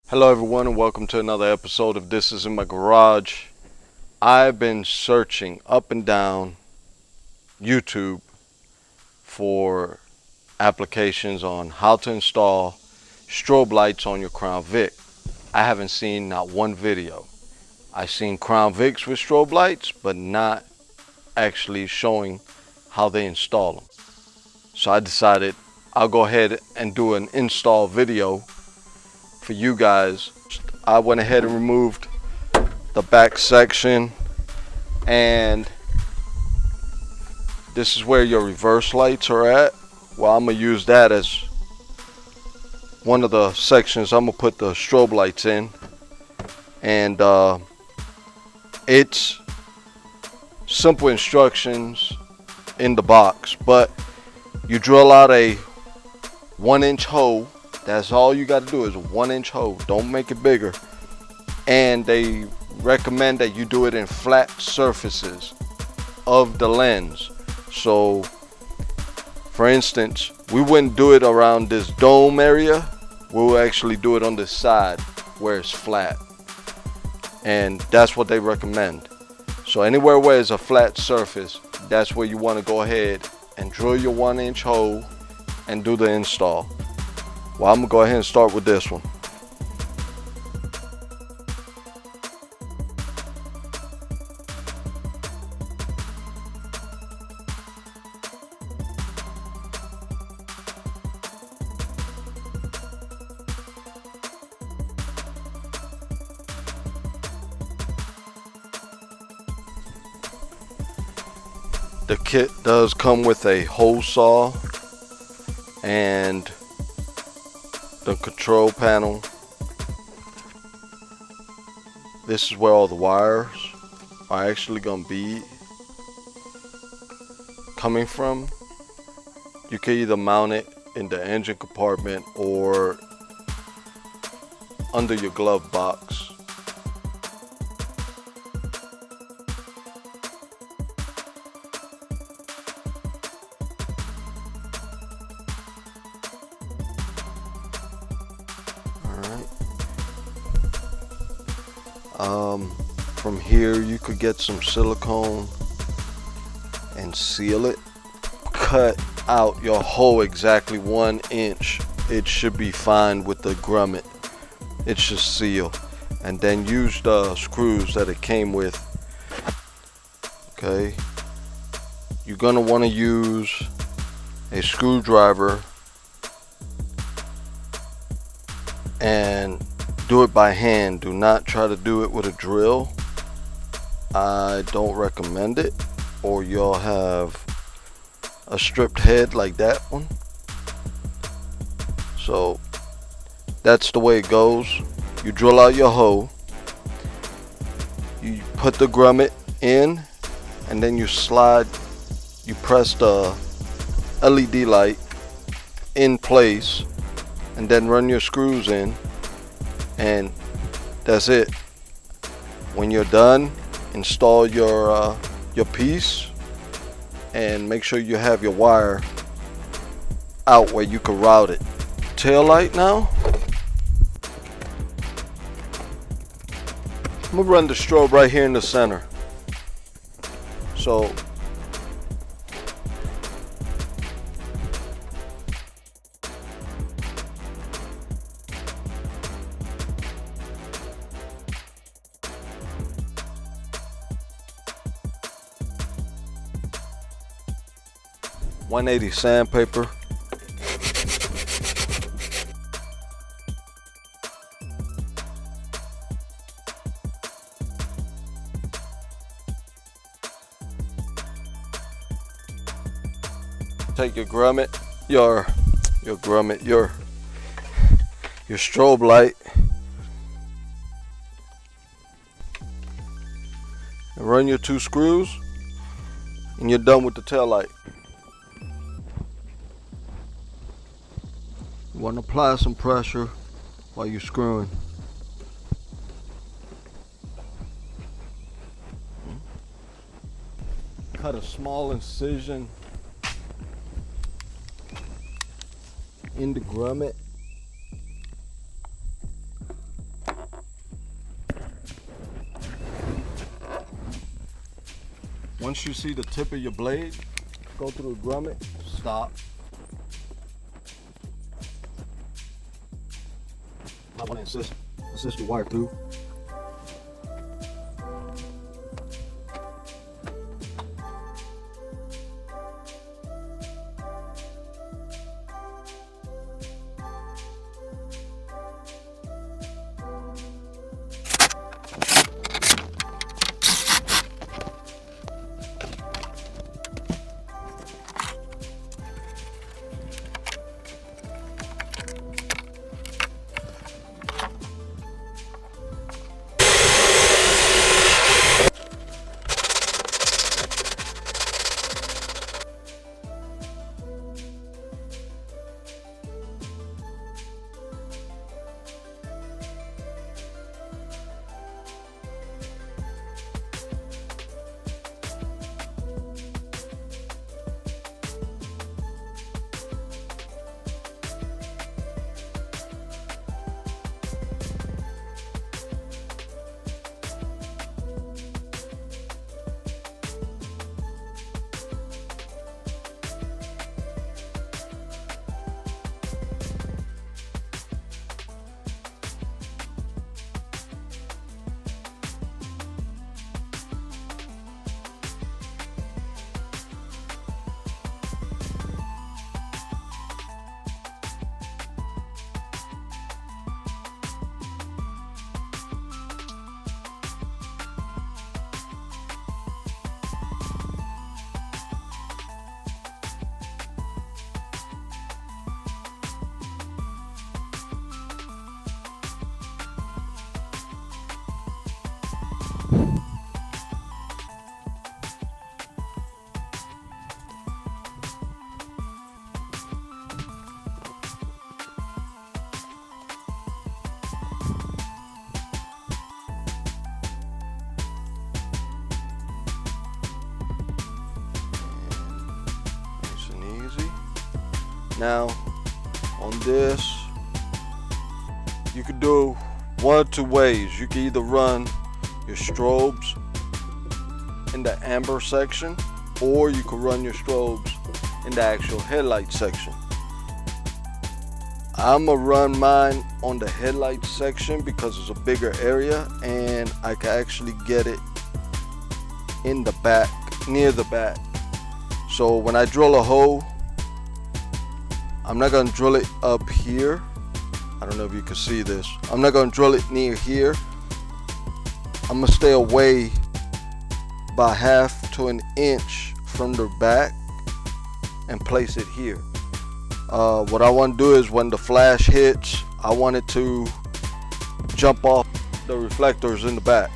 Hello everyone and welcome to another episode of This Is In My Garage. I've been searching up and down YouTube for applications on how to install strobe lights on your Crown Vic. I haven't seen not one video. I've seen Crown Vics with strobe lights, but not actually showing how they install them. So I decided I'll go ahead and do an install video for you guys. I went ahead and removed the back section, and this is where your reverse lights are at. Well, I'm gonna use that as one of the sections I'm gonna put the strobe lights in, and it's simple instructions in the box, but you drill out a 1-inch hole. That's all you got to do is a 1-inch hole. Don't make it bigger. And they recommend that you do it in flat surfaces of the lens. So, for instance, we wouldn't do it around this dome area. We'll actually do it on this side where it's flat. And that's what they recommend. So anywhere where it's a flat surface, that's where you want to go ahead and drill your 1-inch hole and do the install. Well, I'm gonna go ahead and start with this one. The kit does come with a hole saw and the control panel. This is where all the wires are actually going to be coming from. You can either mount it in the engine compartment or under your glove box. From here you could get some silicone and seal it. Cut out your hole exactly 1 inch. It should be fine with the grommet. It should seal. And then use the screws that it came with. Okay. You're gonna want to use a screwdriver and do it by hand. Do not try to do it with a drill. I don't recommend it, or you'll have a stripped head like that one. So that's the way it goes. You drill out your hole, you put the grommet in, and then you press the LED light in place, and then run your screws in, and that's it. When you're done, install your piece and make sure you have your wire out where you can route it. Tail light now. I'm gonna run the strobe right here in the center. So .180 sandpaper. Take your grommet, your strobe light, and run your 2 screws, and you're done with the tail light. You want to apply some pressure while you're screwing. Cut a small incision in the grommet Once you see the tip of your blade go through the grommet, stop. I want to assist the wire through. Now, on this, you could do one of two ways. You can either run your strobes in the amber section, or you could run your strobes in the actual headlight section. I'm gonna run mine on the headlight section because it's a bigger area and I can actually get it in the back, near the back. So when I drill a hole, I'm not gonna drill it up here. I don't know if you can see this. I'm not gonna drill it near here. I'm gonna stay away by 1/2 to 1 inch from the back and place it here. What I want to do is when the flash hits, I want it to jump off the reflectors in the back.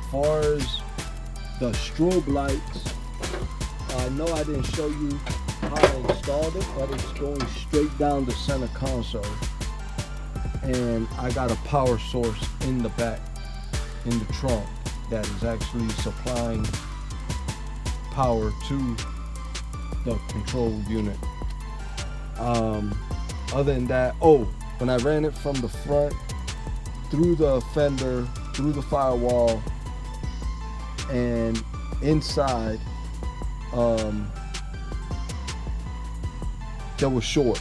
As far as the strobe lights, I know I didn't show you how I installed it, but it's going straight down the center console, and I got a power source in the back, in the trunk, that is actually supplying power to the control unit. Other than that, when I ran it from the front through the fender, through the firewall, and inside, that was short,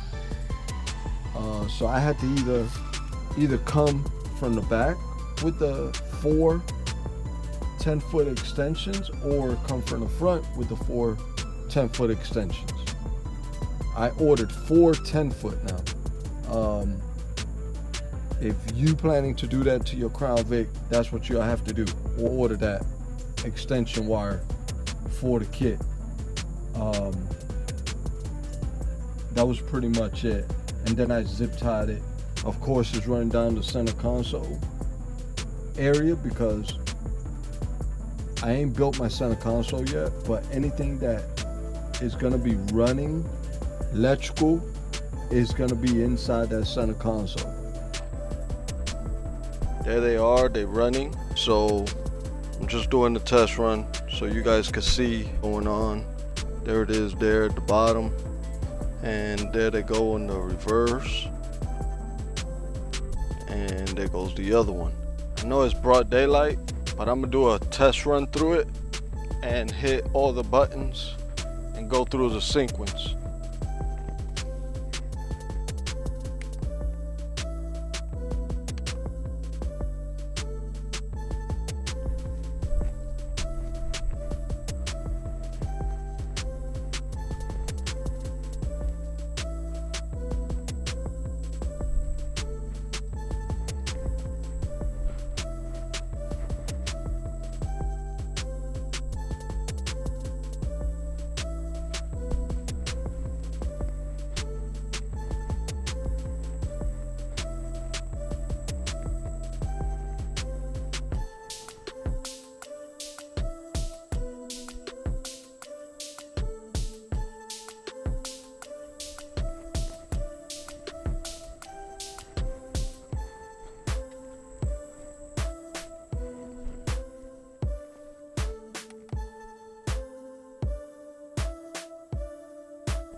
so I had to either come from the back with the 4 10-foot extensions, or come from the front with the 4 10-foot extensions. I ordered 4 10-foot now. If you planning to do that to your Crown Vic, that's what you'll have to do, or order that extension wire for the kit. That was pretty much it. And then I zip tied it. Of course, it's running down the center console area because I ain't built my center console yet, but anything that is gonna be running electrical is gonna be inside that center console. There they are, they're running. So I'm just doing the test run so you guys can see what's going on. There it is there at the bottom. And there they go in the reverse. And there goes the other one. I know it's broad daylight, but I'm gonna do a test run through it and hit all the buttons and go through the sequence.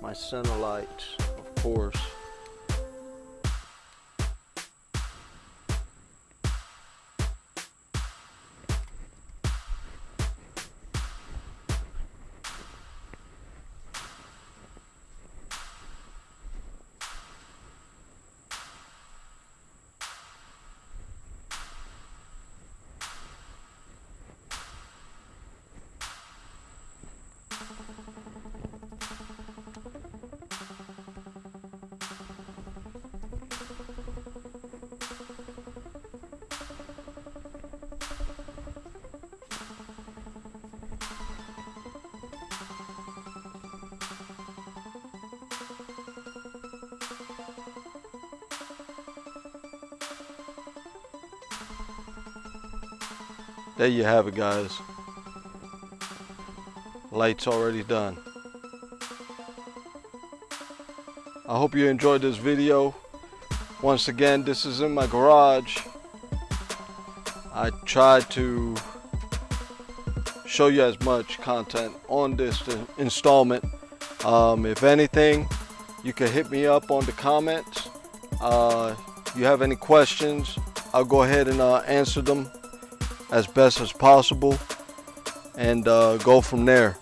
My center lights, of course. There you have it, guys. Lights already done. I hope you enjoyed this video. Once again, this is in my garage. I tried to show you as much content on this installment. If anything, you can hit me up on the comments. If you have any questions, I'll go ahead and answer them as best as possible and go from there.